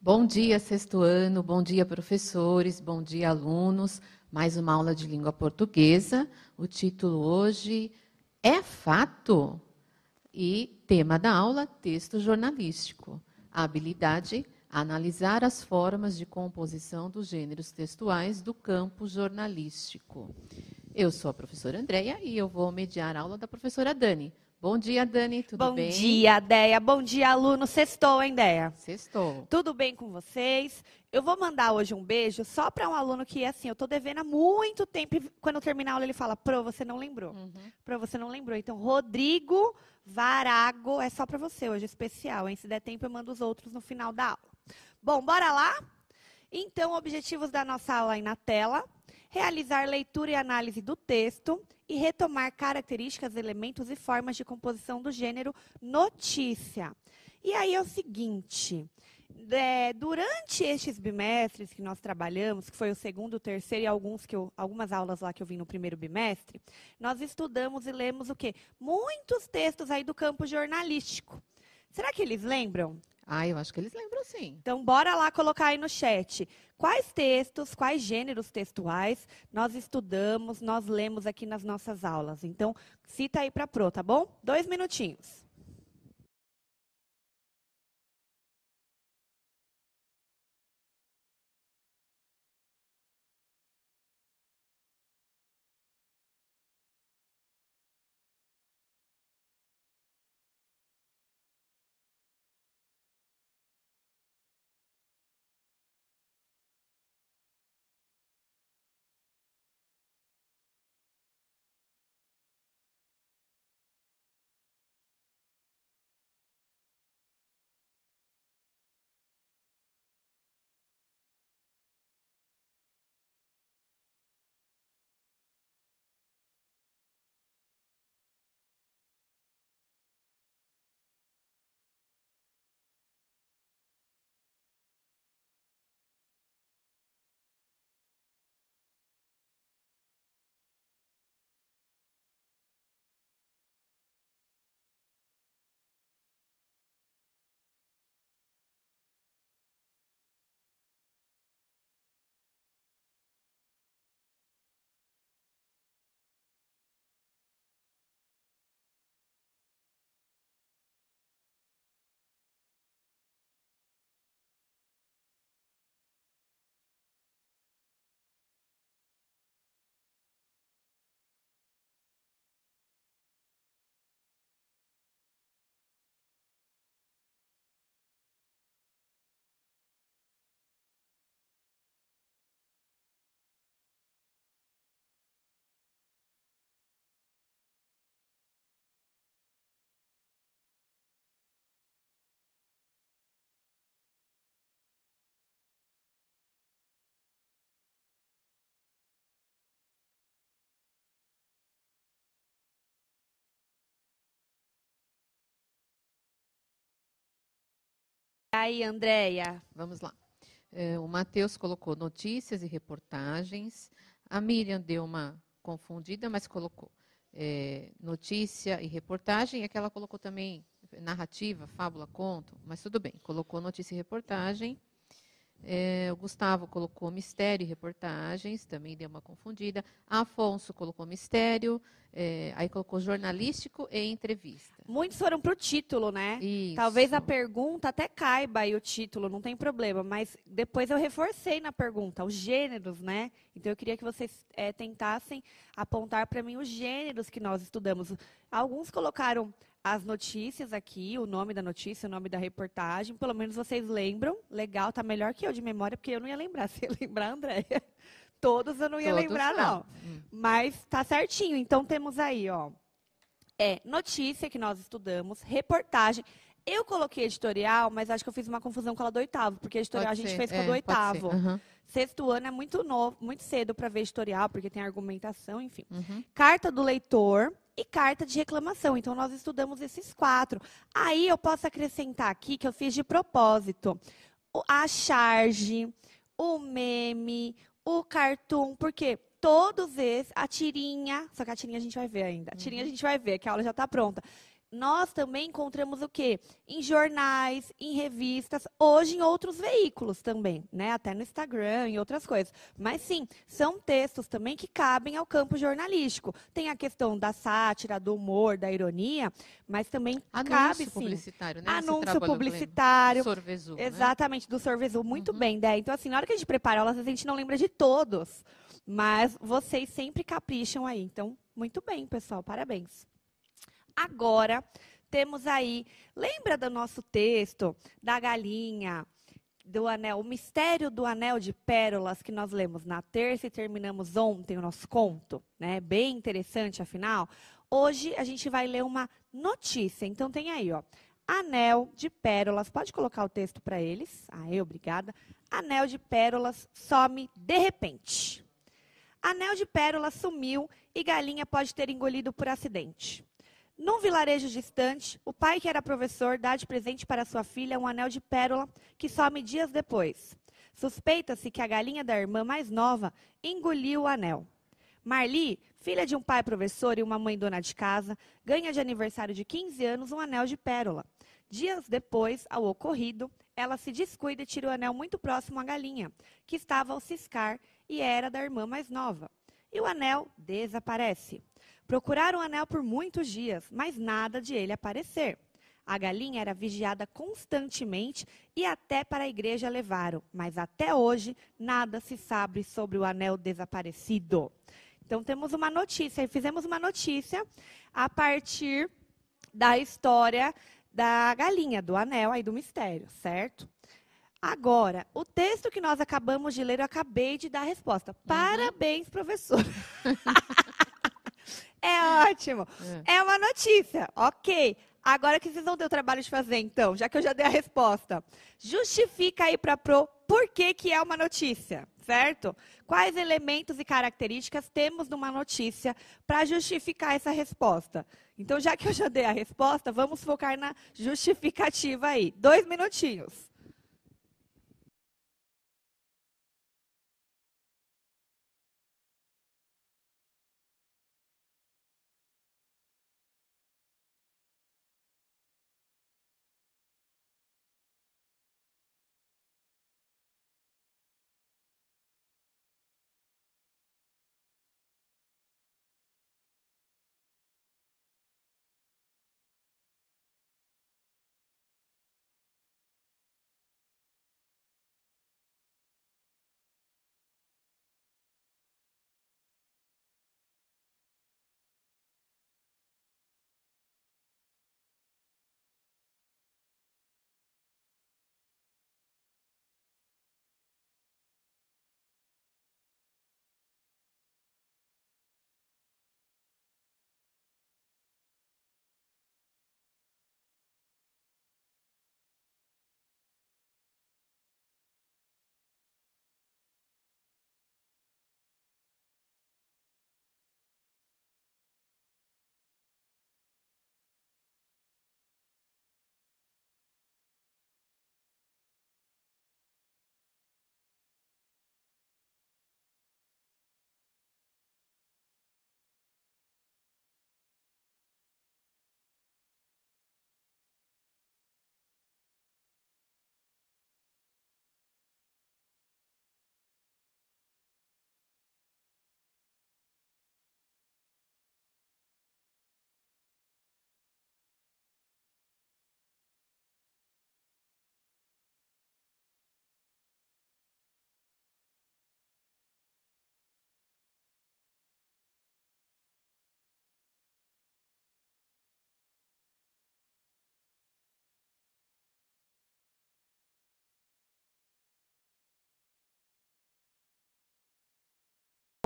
Bom dia, sexto ano, bom dia, professores, bom dia, alunos. Mais uma aula de língua portuguesa. O título hoje é Fato e tema da aula, texto jornalístico. A habilidade, analisar as formas de composição dos gêneros textuais do campo jornalístico. Eu sou a professora Andréia e eu vou mediar a aula da professora Dani. Bom dia, Dani, tudo bem? Bom dia, Déia. Bom dia, aluno. Sextou, hein, Déia? Sextou. Tudo bem com vocês? Eu vou mandar hoje um beijo só para um aluno que, assim, eu estou devendo há muito tempo. E quando eu terminar a aula, ele fala, Pro, você não lembrou. Pro, você não lembrou. Então, Rodrigo Varago, é só para você hoje, especial, hein? Se der tempo, eu mando os outros no final da aula. Bom, bora lá? Então, objetivos da nossa aula aí na tela. Realizar leitura e análise do texto e retomar características, elementos e formas de composição do gênero notícia. E aí é o seguinte, durante estes bimestres que nós trabalhamos, que foi o segundo, o terceiro e algumas aulas lá que eu vim no primeiro bimestre, nós estudamos e lemos o quê? Muitos textos aí do campo jornalístico. Será que eles lembram? Eu acho que eles lembram sim. Então, bora lá colocar aí no chat. Quais textos, quais gêneros textuais nós estudamos, nós lemos aqui nas nossas aulas? Então, cita aí para a Pro, tá bom? 2 minutinhos. E aí, Andréia? Vamos lá. O Matheus colocou notícias e reportagens. A Miriam deu uma confundida, mas colocou notícia e reportagem. É que ela colocou também narrativa, fábula, conto, mas tudo bem. Colocou notícia e reportagem. O Gustavo colocou mistério e reportagens, também deu uma confundida. A Afonso colocou mistério, aí colocou jornalístico e entrevista. Muitos foram para o título, né? Isso. Talvez a pergunta até caiba aí o título, não tem problema, mas depois eu reforcei na pergunta, os gêneros, né? Então eu queria que vocês tentassem apontar para mim os gêneros que nós estudamos. Alguns colocaram as notícias aqui, o nome da notícia, o nome da reportagem, pelo menos vocês lembram. Legal, tá melhor que eu de memória, porque eu não ia lembrar. Se ia lembrar, Andréia. Todos eu não ia lembrar, não. Mas tá certinho. Então temos aí, ó. Notícia que nós estudamos, reportagem. Eu coloquei editorial, mas acho que eu fiz uma confusão com a do oitavo, porque editorial a gente fez com a do oitavo. Sexto ano é muito novo, muito cedo para ver editorial, porque tem argumentação, enfim. Carta do leitor e carta de reclamação. Então, nós estudamos esses 4. Aí, eu posso acrescentar aqui que eu fiz de propósito a charge, o meme, o cartoon, porque todos esses, a tirinha, só que a tirinha a gente vai ver ainda. A tirinha a gente vai ver, que a aula já está pronta. nós também encontramos o quê? Em jornais, em revistas, hoje em outros veículos também, né? Até no Instagram e outras coisas. Mas sim, são textos também que cabem ao campo jornalístico. Tem a questão da sátira, do humor, da ironia, mas também cabe sim. Publicitário, né? Anúncio publicitário. Sorvesul, exatamente, do Sorvesul. Muito Uhum. bem, Dé. Então, assim, na hora que a gente prepara aulas, a gente não lembra de todos. Mas vocês sempre capricham aí. Então, muito bem, pessoal. Parabéns. Agora, temos aí, lembra do nosso texto, da galinha, do anel, o mistério do anel de pérolas que nós lemos na terça e terminamos ontem o nosso conto, né? Bem interessante, afinal. Hoje a gente vai ler uma notícia. Então tem aí, ó, anel de pérolas. Pode colocar o texto para eles. Aí, obrigada. Anel de pérolas some de repente. Anel de pérolas sumiu e galinha pode ter engolido por acidente. Num vilarejo distante, o pai, que era professor, dá de presente para sua filha um anel de pérola que some dias depois. Suspeita-se que a galinha da irmã mais nova engoliu o anel. Marli, filha de um pai professor e uma mãe dona de casa, ganha de aniversário de 15 anos um anel de pérola. Dias depois, ao ocorrido, ela se descuida e tira o anel muito próximo à galinha, que estava ao ciscar e era da irmã mais nova. E o anel desaparece. Procuraram o anel por muitos dias, mas nada de ele aparecer. A galinha era vigiada constantemente e até para a igreja levaram, mas até hoje nada se sabe sobre o anel desaparecido. Então temos uma notícia, e fizemos uma notícia a partir da história da galinha, do anel aí do mistério, certo? Agora, o texto que nós acabamos de ler, eu acabei de dar a resposta. Parabéns, professor. É ótimo. É uma notícia. Ok. Agora que vocês vão ter o trabalho de fazer, então, já que eu já dei a resposta. Justifica aí para a Pro por que é uma notícia, certo? Quais elementos e características temos numa notícia para justificar essa resposta? Então, já que eu já dei a resposta, vamos focar na justificativa aí. 2 minutinhos.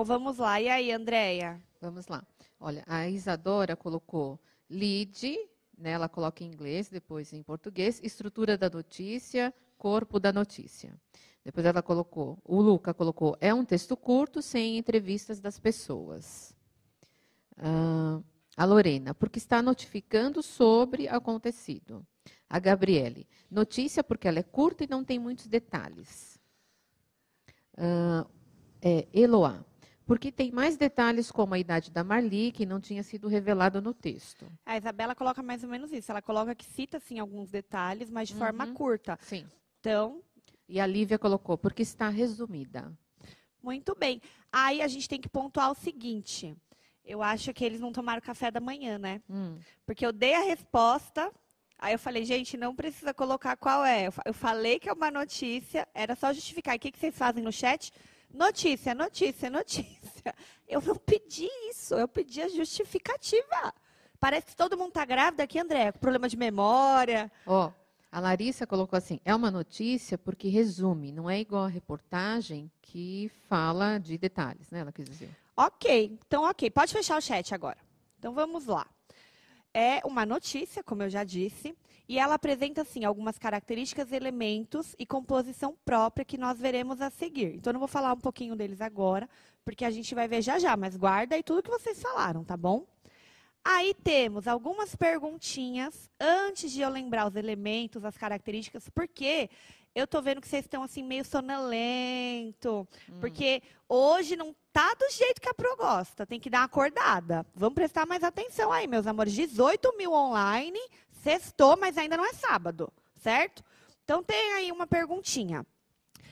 Vamos lá. E aí, Andréia? Vamos lá. Olha, a Isadora colocou lead, né, ela coloca em inglês, depois em português, estrutura da notícia, corpo da notícia. Depois ela colocou, o Luca colocou, é um texto curto, sem entrevistas das pessoas. A Lorena, porque está notificando sobre acontecido. A Gabriele, notícia porque ela é curta e não tem muitos detalhes. Eloá, Porque tem mais detalhes, como a idade da Marli, que não tinha sido revelado no texto. A Isabela coloca mais ou menos isso. Ela coloca que cita, sim, alguns detalhes, mas de forma curta. Sim. Então... E a Lívia colocou, porque está resumida. Muito bem. Aí a gente tem que pontuar o seguinte. Eu acho que eles não tomaram café da manhã, né? Porque eu dei a resposta, aí eu falei, gente, não precisa colocar qual é. Eu falei que é uma notícia, era só justificar. E o que vocês fazem no chat? Notícia, notícia, notícia. Eu não pedi isso, eu pedi a justificativa. Parece que todo mundo está grávida aqui, André, com problema de memória. Ó, a Larissa colocou assim, é uma notícia porque resume, não é igual a reportagem que fala de detalhes, né? Ela quis dizer. Ok, então ok, pode fechar o chat agora. Então vamos lá. É uma notícia, como eu já disse, e ela apresenta, assim, algumas características, elementos e composição própria que nós veremos a seguir. Então, eu não vou falar um pouquinho deles agora, porque a gente vai ver já já, mas guarda aí tudo que vocês falaram, tá bom? Aí temos algumas perguntinhas, antes de eu lembrar os elementos, as características, porque eu tô vendo que vocês estão, assim, meio sonolento, porque hoje não tá do jeito que a Pro gosta, tem que dar uma acordada. Vamos prestar mais atenção aí, meus amores. 18 mil online, sextou, mas ainda não é sábado, certo? Então, tem aí uma perguntinha.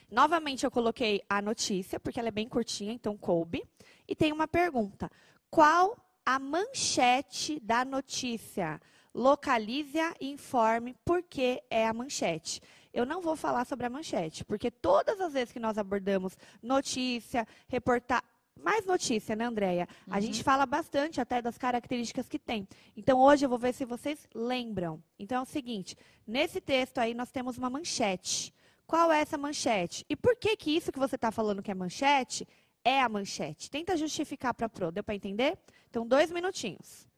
Novamente, eu coloquei a notícia, porque ela é bem curtinha, então coube. E tem uma pergunta. Qual a manchete da notícia? Localize-a e informe por que é a manchete. Eu não vou falar sobre a manchete, porque todas as vezes que nós abordamos notícia, reportar, mais notícia, né, Andréia? A gente fala bastante até das características que tem. Então, hoje eu vou ver se vocês lembram. Então, é o seguinte, nesse texto aí nós temos uma manchete. Qual é essa manchete? E por que que isso que você está falando que é manchete, é a manchete? Tenta justificar para a Pro, deu para entender? Então, 2 minutinhos.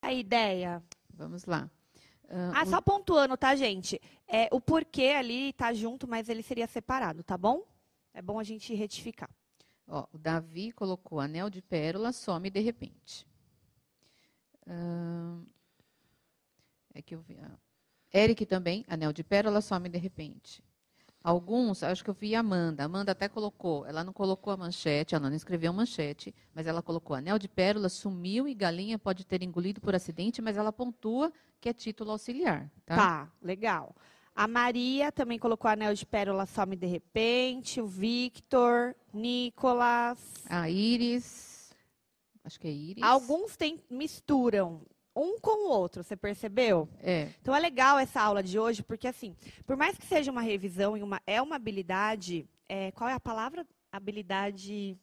A ideia. Vamos lá. Só pontuando, tá, gente? O porquê ali tá junto, mas ele seria separado, tá bom? É bom a gente retificar. Ó, o Davi colocou anel de pérola, some de repente. É que eu vi. Eric também, anel de pérola, some de repente. Alguns, acho que eu vi a Amanda. A Amanda até colocou, ela não colocou a manchete, ela não escreveu manchete, mas ela colocou anel de pérola, sumiu e galinha pode ter engolido por acidente, mas ela pontua que é título auxiliar. Tá, legal. A Maria também colocou anel de pérola, some de repente. O Victor, Nicolas. A Iris, acho que é Iris. Alguns misturam um com o outro, você percebeu? É. Então é legal essa aula de hoje, porque assim, por mais que seja uma revisão e é uma habilidade, qual é a palavra? Habilidade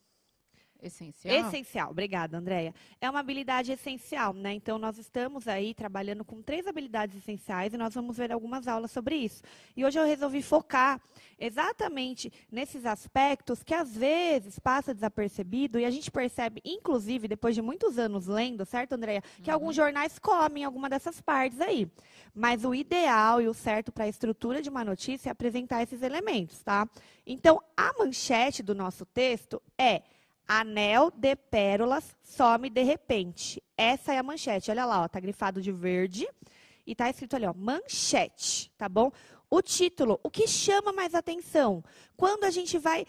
Essencial? essencial. Obrigada, Andréia. É uma habilidade essencial, né? Então nós estamos aí trabalhando com 3 habilidades essenciais e nós vamos ver algumas aulas sobre isso. E hoje eu resolvi focar exatamente nesses aspectos que às vezes passa desapercebido e a gente percebe, inclusive, depois de muitos anos lendo, certo, Andréia, que alguns jornais comem alguma dessas partes aí. Mas o ideal e o certo para a estrutura de uma notícia é apresentar esses elementos, tá? Então, a manchete do nosso texto é: anel de pérolas some de repente. Essa é a manchete. Olha lá, ó, tá grifado de verde e tá escrito ali, ó, manchete, tá bom? O título, o que chama mais atenção? Quando a gente vai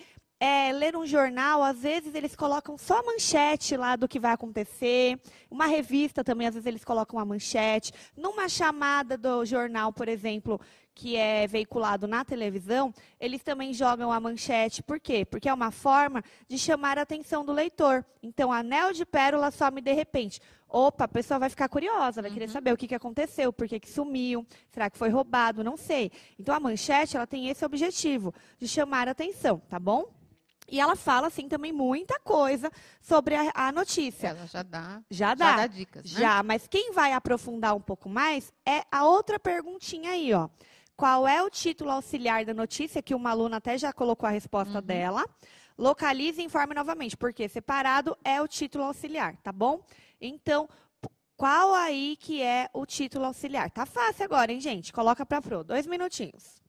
ler um jornal, às vezes eles colocam só a manchete lá do que vai acontecer. Uma revista também, às vezes eles colocam a manchete. Numa chamada do jornal, por exemplo, que é veiculado na televisão, eles também jogam a manchete. Por quê? Porque é uma forma de chamar a atenção do leitor. Então, anel de pérola some de repente. Opa, a pessoa vai ficar curiosa, vai querer saber o que aconteceu, por que sumiu, será que foi roubado, não sei. Então, a manchete, ela tem esse objetivo, de chamar a atenção, tá bom? E ela fala, assim, também muita coisa sobre a notícia. Ela já dá dicas, né? Já, mas quem vai aprofundar um pouco mais é a outra perguntinha aí, ó. Qual é o título auxiliar da notícia, que uma aluna até já colocou a resposta dela. Localize e informe novamente, porque separado é o título auxiliar, tá bom? Então, qual aí que é o título auxiliar? Tá fácil agora, hein, gente? Coloca pra Pro, 2 minutinhos.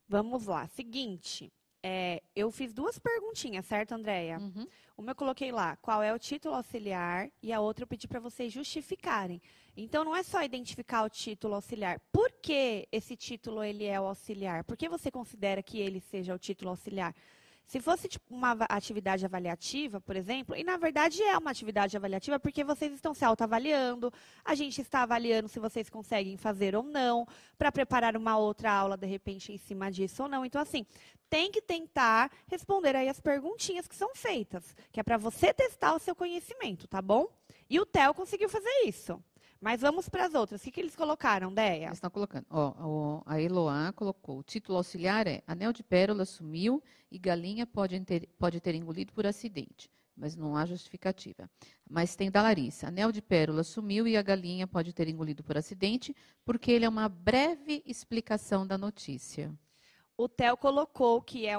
Vamos lá. Seguinte, eu fiz 2 perguntinhas, certo, Andréia? Uma eu coloquei lá, qual é o título auxiliar, e a outra eu pedi para vocês justificarem. Então, não é só identificar o título auxiliar. Por que esse título ele é o auxiliar? Por que você considera que ele seja o título auxiliar? Se fosse tipo, uma atividade avaliativa, por exemplo, e na verdade é uma atividade avaliativa porque vocês estão se autoavaliando, a gente está avaliando se vocês conseguem fazer ou não, para preparar uma outra aula, de repente, em cima disso ou não. Então, assim, tem que tentar responder aí as perguntinhas que são feitas, que é para você testar o seu conhecimento, tá bom? E o Theo conseguiu fazer isso. Mas vamos para as outras. O que eles colocaram, Deia? Eles estão colocando. Ó, a Eloá colocou. O título auxiliar é: anel de pérola sumiu e galinha pode ter engolido por acidente. Mas não há justificativa. Mas tem da Larissa. Anel de pérola sumiu e a galinha pode ter engolido por acidente, porque ele é uma breve explicação da notícia. O Theo colocou que é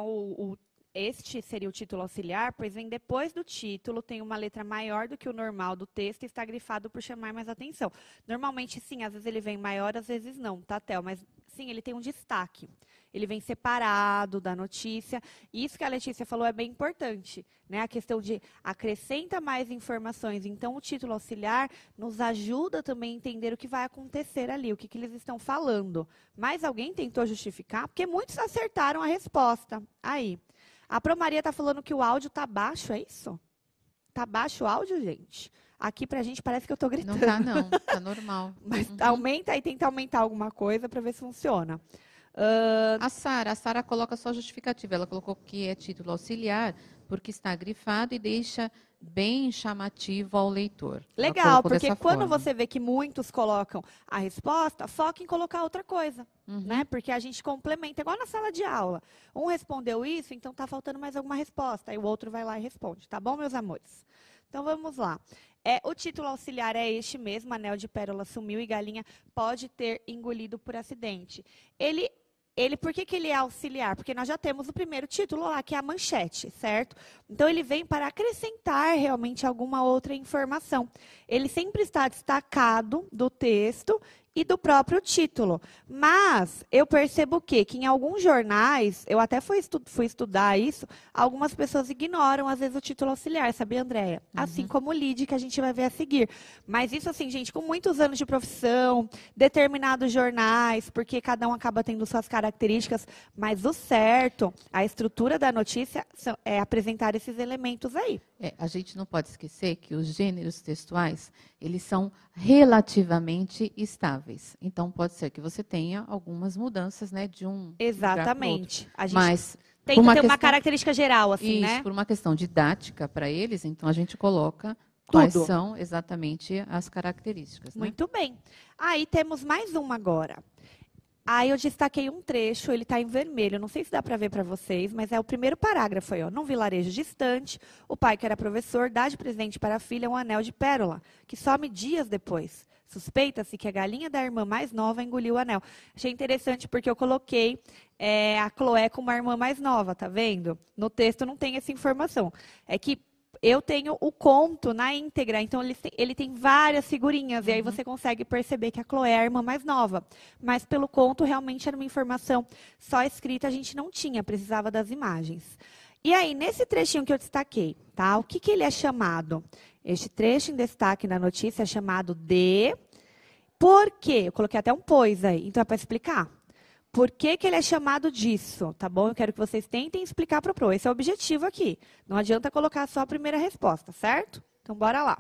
este seria o título auxiliar, pois vem depois do título, tem uma letra maior do que o normal do texto e está grifado por chamar mais atenção. Normalmente, sim, às vezes ele vem maior, às vezes não, tá, Théo? Mas, sim, ele tem um destaque. Ele vem separado da notícia. Isso que a Letícia falou é bem importante, né? A questão de acrescenta mais informações. Então, o título auxiliar nos ajuda também a entender o que vai acontecer ali, o que eles estão falando. Mas alguém tentou justificar? Porque muitos acertaram a resposta. Aí. A Promaria está falando que o áudio está baixo, é isso? Está baixo o áudio, gente? Aqui pra gente parece que eu estou gritando. Não tá, não. Tá normal. Mas aumenta aí, tenta aumentar alguma coisa para ver se funciona. A Sara coloca só justificativa. Ela colocou que é título auxiliar porque está grifado e deixa bem chamativo ao leitor. Legal, porque quando você vê que muitos colocam a resposta, foca em colocar outra coisa, né? Porque a gente complementa, igual na sala de aula. Um respondeu isso, então está faltando mais alguma resposta. Aí o outro vai lá e responde, tá bom, meus amores? Então vamos lá. O título auxiliar é este mesmo, anel de pérola sumiu e galinha pode ter engolido por acidente. Por que ele é auxiliar? Porque nós já temos o primeiro título lá, que é a manchete, certo? Então, ele vem para acrescentar realmente alguma outra informação. Ele sempre está destacado do texto e do próprio título. Mas eu percebo que em alguns jornais, eu até fui estudar isso, algumas pessoas ignoram, às vezes, o título auxiliar, sabia, Andréia? Assim como o lead, que a gente vai ver a seguir. Mas isso, assim, gente, com muitos anos de profissão, determinados jornais, porque cada um acaba tendo suas características, mas o certo, a estrutura da notícia, é apresentar esses elementos aí. A gente não pode esquecer que os gêneros textuais, eles são relativamente estáveis. Então, pode ser que você tenha algumas mudanças, né, de um Exatamente. A gente mas tem que ter uma característica geral, assim, né? Por uma questão didática para eles, então a gente coloca quais são exatamente as características. Né? Muito bem. Aí temos mais uma agora. Aí eu destaquei um trecho, ele está em vermelho, não sei se dá para ver para vocês, mas é o primeiro parágrafo aí, ó. Num vilarejo distante, o pai, que era professor, dá de presente para a filha um anel de pérola, que some dias depois. Suspeita-se que a galinha da irmã mais nova engoliu o anel. Achei interessante porque eu coloquei a Chloé como a irmã mais nova, tá vendo? No texto não tem essa informação. É que eu tenho o conto na íntegra, então ele tem várias figurinhas, e aí você consegue perceber que a Chloé é a irmã mais nova. Mas pelo conto, realmente era uma informação só escrita, a gente não tinha, precisava das imagens. E aí, nesse trechinho que eu destaquei, tá? O que ele é chamado? Este trecho em destaque na notícia é chamado de... Por quê? Eu coloquei até um pois aí, então é para explicar. Por que ele é chamado disso, tá bom? Eu quero que vocês tentem explicar para o Pro. Esse é o objetivo aqui. Não adianta colocar só a primeira resposta, certo? Então, bora lá.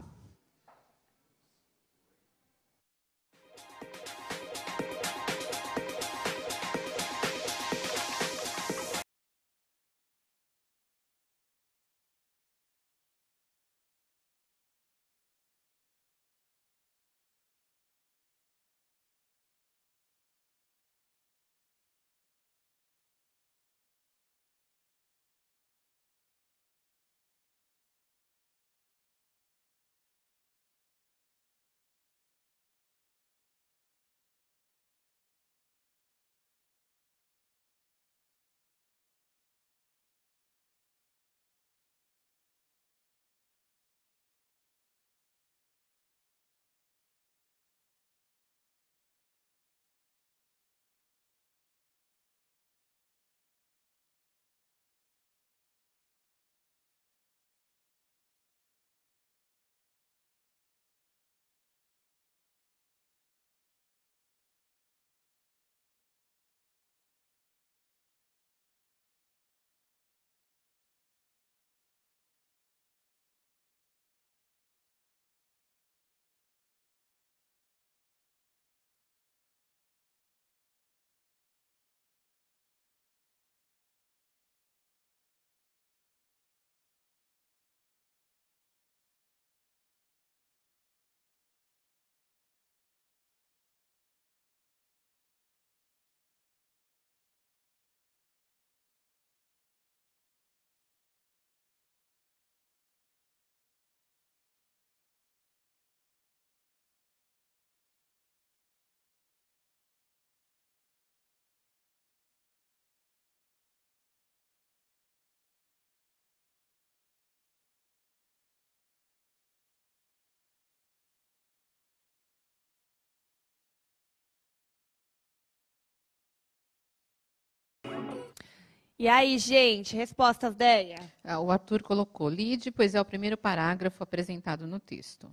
E aí, gente, respostas, Déia? O Arthur colocou lide, pois é o primeiro parágrafo apresentado no texto.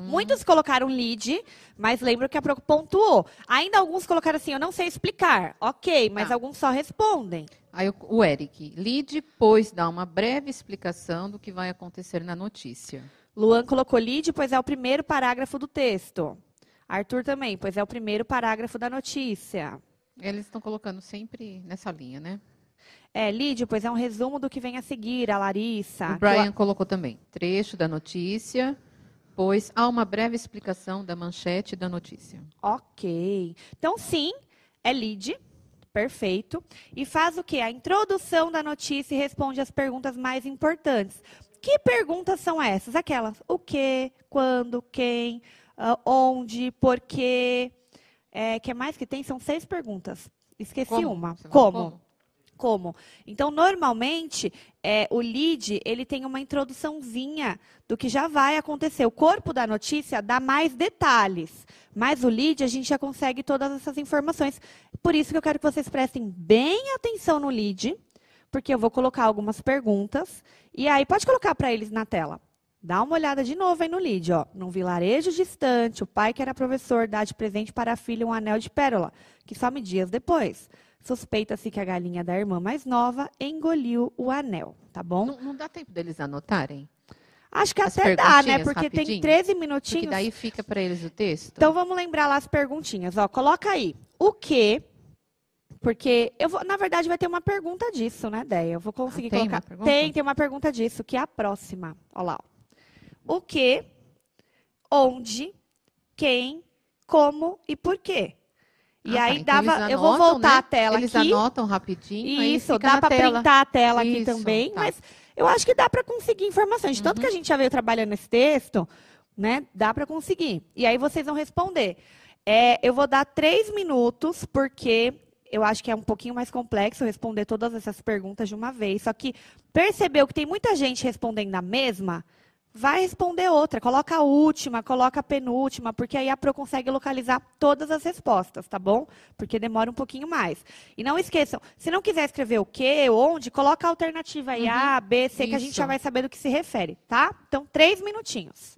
Muitos colocaram lead, mas lembro que a Pro pontuou. Ainda alguns colocaram assim, eu não sei explicar. Ok, mas Tá. alguns só respondem. Aí o Eric, lide, pois dá uma breve explicação do que vai acontecer na notícia. Luan colocou lead, pois é o primeiro parágrafo do texto. Arthur também, pois é o primeiro parágrafo da notícia. Eles estão colocando sempre nessa linha, né? Lead, pois é um resumo do que vem a seguir, a Larissa. O Brian colocou também trecho da notícia, pois há uma breve explicação da manchete da notícia. Ok. Então, sim, é lead. Perfeito. E faz o quê? A introdução da notícia e responde as perguntas mais importantes. Que perguntas são essas? Aquelas: o que, quando, quem, onde, por quê. Que mais que tem? São 6 perguntas. Esqueci uma. Como? Então, normalmente, o lead, ele tem uma introduçãozinha do que já vai acontecer. O corpo da notícia dá mais detalhes, mas o lead a gente já consegue todas essas informações. Por isso que eu quero que vocês prestem bem atenção no lead, porque eu vou colocar algumas perguntas, e aí pode colocar para eles na tela. Dá uma olhada de novo aí no lead, ó. Num vilarejo distante, o pai que era professor dá de presente para a filha um anel de pérola, que some dias depois. Suspeita-se que a galinha da irmã mais nova engoliu o anel, tá bom? Não dá tempo deles anotarem? Acho que até dá, né? Porque rapidinho? tem 13 minutinhos. Porque daí fica para eles o texto. Então, vamos lembrar lá as perguntinhas. Ó, coloca aí. O quê? Porque, na verdade, vai ter uma pergunta disso, né, Déia? Eu vou conseguir colocar. Tem uma pergunta disso, que é a próxima. Olha lá. O quê? Onde? Quem? Como e por quê? E aí então anotam, eu vou voltar, né, a tela eles aqui. Eles anotam rapidinho. Isso, dá para printar a tela aqui Isso, também, tá. Mas eu acho que dá para conseguir informações. Tanto que a gente já veio trabalhando nesse texto, né? Dá para conseguir. E aí vocês vão responder. Eu vou dar 3 minutos, porque eu acho que é um pouquinho mais complexo responder todas essas perguntas de uma vez. Só que percebeu que tem muita gente respondendo a mesma? Vai responder outra, coloca a última, coloca a penúltima, porque aí a Pro consegue localizar todas as respostas, tá bom? Porque demora um pouquinho mais. E não esqueçam, se não quiser escrever o quê, onde, coloca a alternativa aí, A, B, C, que a gente já vai saber do que se refere, tá? Então, 3 minutinhos.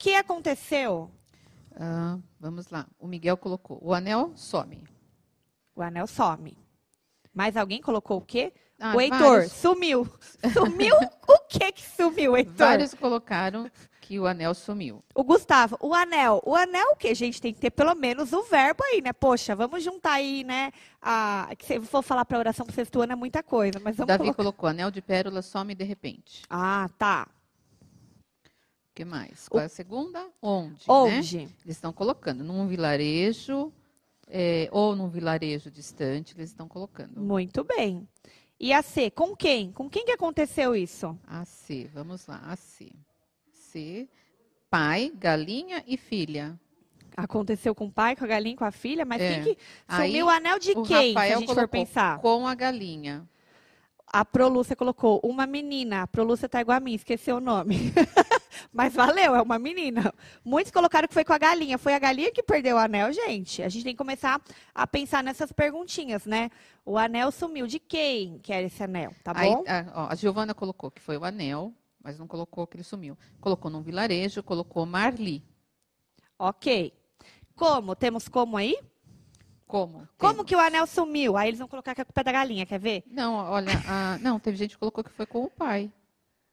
que aconteceu? Vamos lá. O Miguel colocou. O anel some. O anel some. Mais alguém colocou o quê? Ah, O Heitor vários. sumiu. Sumiu? O que sumiu, Heitor? Vários colocaram que o anel sumiu. O Gustavo, o anel. O anel o quê? Gente, tem que ter pelo menos o verbo aí, né? Poxa, vamos juntar aí, né? Se eu for falar para oração para sexto ano é muita coisa, mas vamos Davi colocar. colocou. Anel de pérola some de repente. Ah, tá. O que mais? Qual é a segunda? Onde? Né? Onde? Eles estão colocando num vilarejo ou num vilarejo distante, eles estão colocando. Muito bem. E a C, com quem? Com quem que aconteceu isso? A C, vamos lá, a C. C, pai, galinha e filha. Aconteceu com o pai, com a galinha, com a filha, mas É. quem que Aí, sumiu o anel de O quem, se Rafael a gente for colocou pensar? com a galinha. A Prolúcia colocou uma menina. A Prolúcia tá igual a mim, esqueceu o nome. Mas valeu, é uma menina. Muitos colocaram que foi com a galinha. Foi a galinha que perdeu o anel, gente? A gente tem que começar a pensar nessas perguntinhas, né? O anel sumiu. De quem que era esse anel? Tá Aí, bom? a Giovana colocou que foi o anel, mas não colocou que ele sumiu. Colocou num vilarejo, colocou Marli. Ok. Como? Temos como aí? Como? Como que o anel sumiu? Aí eles vão colocar que a culpa é da galinha, quer ver? Não, olha, não, teve gente que colocou que foi com o pai.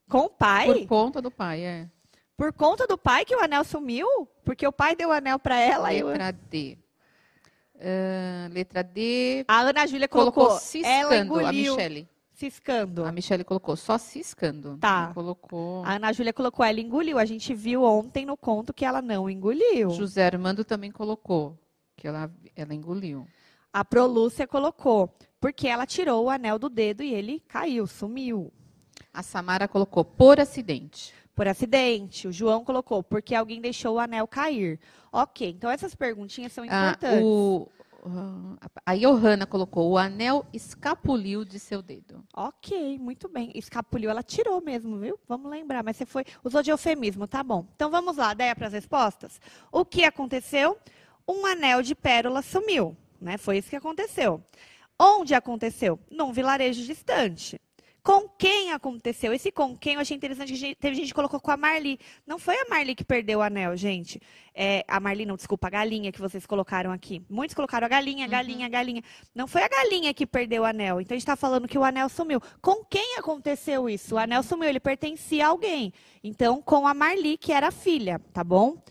Com o pai? Por conta do pai, é. Por conta do pai que o anel sumiu? Porque o pai deu o anel para ela e Letra D. Letra D. a Ana Júlia colocou, ela ciscando, a engoliu. Michele. Ciscando. A Michele colocou só ciscando. Tá. Não colocou. A Ana Júlia colocou, ela engoliu. A gente viu ontem no conto que ela não engoliu. José Armando também colocou que ela engoliu. A Prolúcia colocou, porque ela tirou o anel do dedo e ele caiu, sumiu. A Samara colocou por acidente. Por acidente. O João colocou, porque alguém deixou o anel cair. Ok, então essas perguntinhas são importantes. A Johanna colocou o anel escapuliu de seu dedo. Ok, muito bem. Escapuliu, ela tirou mesmo, viu? Vamos lembrar, mas você usou de eufemismo, tá bom. Então vamos lá, ideia para as respostas? O que aconteceu? Um anel de pérola sumiu, né? Foi isso que aconteceu. Onde aconteceu? Num vilarejo distante. Com quem aconteceu? Esse com quem eu achei interessante, que teve gente que colocou com a Marli. Não foi a Marli que perdeu o anel, gente. A Marli, não, desculpa, a galinha que vocês colocaram aqui. Muitos colocaram a galinha, galinha. Não foi a galinha que perdeu o anel. Então, a gente está falando que o anel sumiu. Com quem aconteceu isso? O anel sumiu, ele pertencia a alguém. Então, com a Marli, que era a filha, tá bom?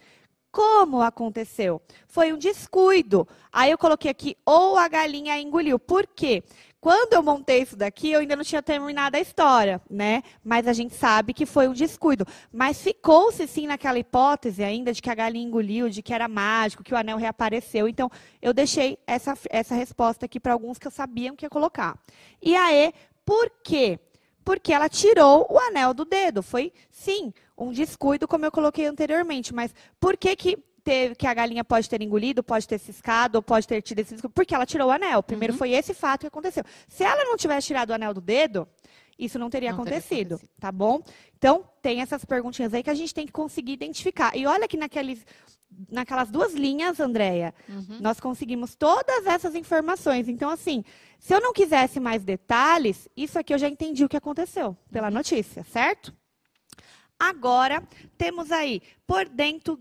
Como aconteceu? Foi um descuido. Aí eu coloquei aqui, ou a galinha engoliu. Por quê? Quando eu montei isso daqui, eu ainda não tinha terminado a história, né? Mas a gente sabe que foi um descuido. Mas ficou-se, sim, naquela hipótese ainda de que a galinha engoliu, de que era mágico, que o anel reapareceu. Então, eu deixei essa resposta aqui para alguns que eu sabia que ia colocar. E aí, por quê? Porque ela tirou o anel do dedo. Foi, sim, um descuido, como eu coloquei anteriormente. Mas por que a galinha pode ter engolido, pode ter ciscado, ou pode ter tido esse descuido? Porque ela tirou o anel. Primeiro foi esse fato que aconteceu. Se ela não tivesse tirado o anel do dedo, isso não teria acontecido, tá bom? Então, tem essas perguntinhas aí que a gente tem que conseguir identificar. E olha que naquelas duas linhas, Andréia, nós conseguimos todas essas informações. Então, assim, se eu não quisesse mais detalhes, isso aqui eu já entendi o que aconteceu pela notícia, certo? Agora, temos aí, por dentro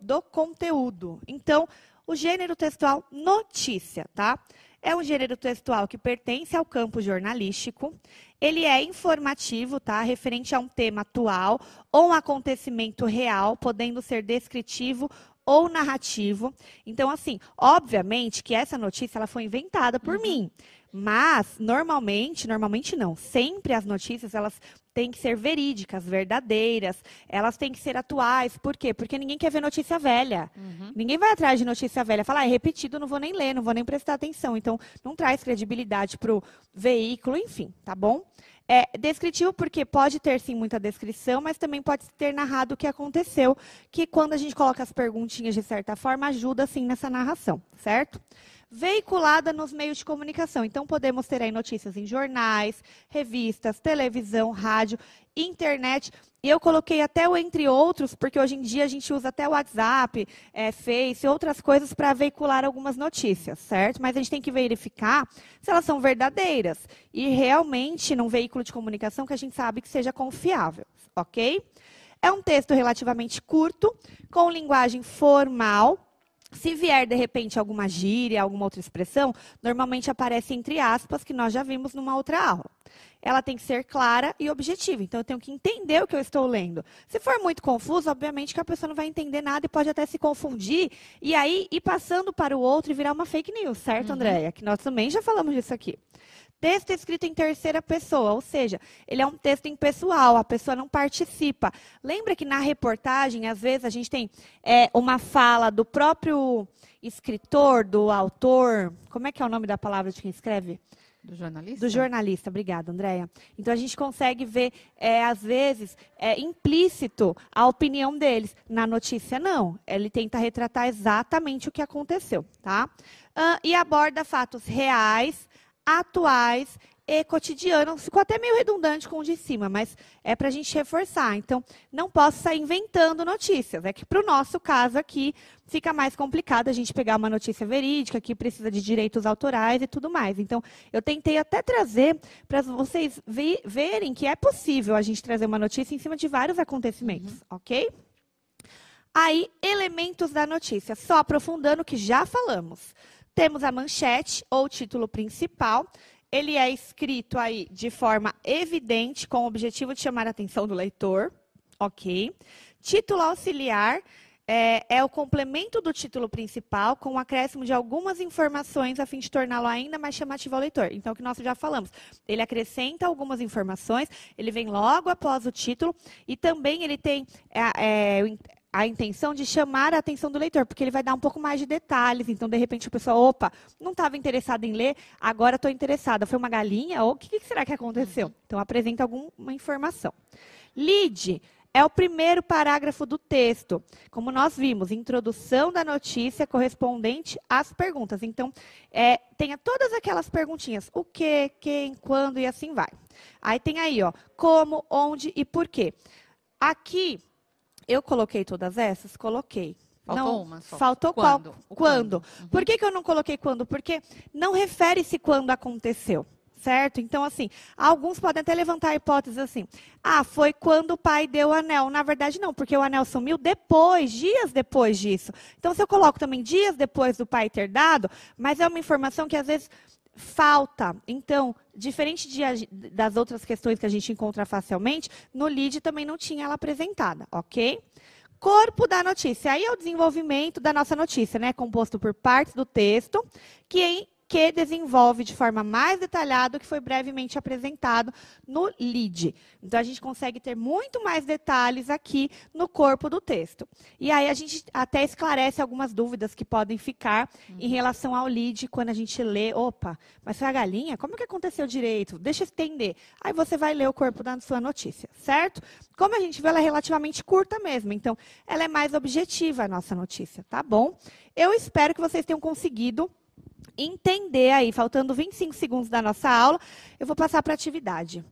do conteúdo. Então, o gênero textual notícia, tá? É um gênero textual que pertence ao campo jornalístico. Ele é informativo, tá? Referente a um tema atual ou um acontecimento real, podendo ser descritivo ou narrativo. Então, assim, obviamente que essa notícia ela foi inventada por mim. Mas, normalmente não, sempre as notícias, elas têm que ser verídicas, verdadeiras, elas têm que ser atuais. Por quê? Porque ninguém quer ver notícia velha. Ninguém vai atrás de notícia velha, fala, é repetido, não vou nem ler, não vou nem prestar atenção. Então, não traz credibilidade para o veículo, enfim, tá bom? É descritivo porque pode ter, sim, muita descrição, mas também pode ter narrado o que aconteceu, que quando a gente coloca as perguntinhas, de certa forma, ajuda, sim, nessa narração, certo? Veiculada nos meios de comunicação. Então, podemos ter aí notícias em jornais, revistas, televisão, rádio, internet. E eu coloquei até o entre outros, porque hoje em dia a gente usa até o WhatsApp, Face, outras coisas para veicular algumas notícias, certo? Mas a gente tem que verificar se elas são verdadeiras. E realmente num veículo de comunicação que a gente sabe que seja confiável, ok? É um texto relativamente curto, com linguagem formal. Se vier, de repente, alguma gíria, alguma outra expressão, normalmente aparece entre aspas, que nós já vimos numa outra aula. Ela tem que ser clara e objetiva, então eu tenho que entender o que eu estou lendo. Se for muito confuso, obviamente que a pessoa não vai entender nada e pode até se confundir, e aí ir passando para o outro e virar uma fake news, certo, Andréia? Que nós também já falamos disso aqui. Texto escrito em terceira pessoa, ou seja, ele é um texto impessoal, a pessoa não participa. Lembra que na reportagem, às vezes, a gente tem uma fala do próprio escritor, do autor, como é que é o nome da palavra de quem escreve? Do jornalista? Do jornalista, obrigada, Andréia. Então, a gente consegue ver, às vezes, implícito a opinião deles. Na notícia, não. Ele tenta retratar exatamente o que aconteceu, tá? E aborda fatos reais, atuais e cotidianos. Ficou até meio redundante com o de cima, mas é para a gente reforçar. Então, não posso sair inventando notícias. É que para o nosso caso aqui, fica mais complicado a gente pegar uma notícia verídica, que precisa de direitos autorais e tudo mais. Então, eu tentei até trazer para vocês verem que é possível a gente trazer uma notícia em cima de vários acontecimentos, ok? Aí, elementos da notícia. Só aprofundando o que já falamos. Temos a manchete, ou título principal. Ele é escrito aí de forma evidente, com o objetivo de chamar a atenção do leitor. Ok. Título auxiliar é o complemento do título principal, com o acréscimo de algumas informações, a fim de torná-lo ainda mais chamativo ao leitor. Então, o que nós já falamos. Ele acrescenta algumas informações, ele vem logo após o título, e também ele tem a intenção de chamar a atenção do leitor, porque ele vai dar um pouco mais de detalhes. Então, de repente, a pessoa, opa, não estava interessada em ler, agora estou interessada. Foi uma galinha? Ou o que será que aconteceu? Então, apresenta alguma informação. Lead é o primeiro parágrafo do texto. Como nós vimos, introdução da notícia correspondente às perguntas. Então, tenha todas aquelas perguntinhas. O que, quem, quando e assim vai. Aí tem aí, ó, como, onde e por quê. Aqui, eu coloquei todas essas? Coloquei. Faltou uma só. Faltou quando? Quando. Por que eu não coloquei quando? Porque não refere-se quando aconteceu, certo? Então, assim, alguns podem até levantar a hipótese assim, foi quando o pai deu o anel. Na verdade, não, porque o anel sumiu depois, dias depois disso. Então, se eu coloco também dias depois do pai ter dado, mas é uma informação que às vezes falta. Então, diferente das outras questões que a gente encontra facilmente, no lead também não tinha ela apresentada, ok? Corpo da notícia. Aí é o desenvolvimento da nossa notícia, né? Composto por partes do texto, que desenvolve de forma mais detalhada o que foi brevemente apresentado no lead. Então, a gente consegue ter muito mais detalhes aqui no corpo do texto. E aí, a gente até esclarece algumas dúvidas que podem ficar em relação ao lead, quando a gente lê, opa, mas foi a galinha? Como que aconteceu direito? Deixa eu entender. Aí, você vai ler o corpo da sua notícia, certo? Como a gente vê, ela é relativamente curta mesmo. Então, ela é mais objetiva, a nossa notícia, tá bom? Eu espero que vocês tenham conseguido entender aí, faltando 25 segundos da nossa aula, eu vou passar para a atividade.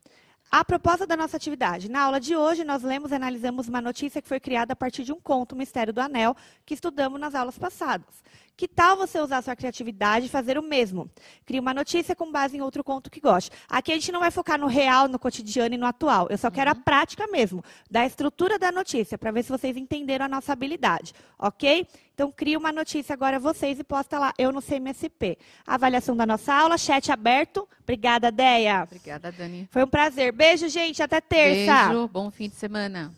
A proposta da nossa atividade. Na aula de hoje, nós lemos e analisamos uma notícia que foi criada a partir de um conto, o Mistério do Anel, que estudamos nas aulas passadas. Que tal você usar a sua criatividade e fazer o mesmo? Crie uma notícia com base em outro conto que goste. Aqui a gente não vai focar no real, no cotidiano e no atual. Eu só quero a prática mesmo, da estrutura da notícia, para ver se vocês entenderam a nossa habilidade. Ok? Então, crie uma notícia agora vocês e posta lá, eu no CMSP. Avaliação da nossa aula, chat aberto. Obrigada, Deia. Obrigada, Dani. Foi um prazer. Beijo, gente. Até terça. Beijo, bom fim de semana.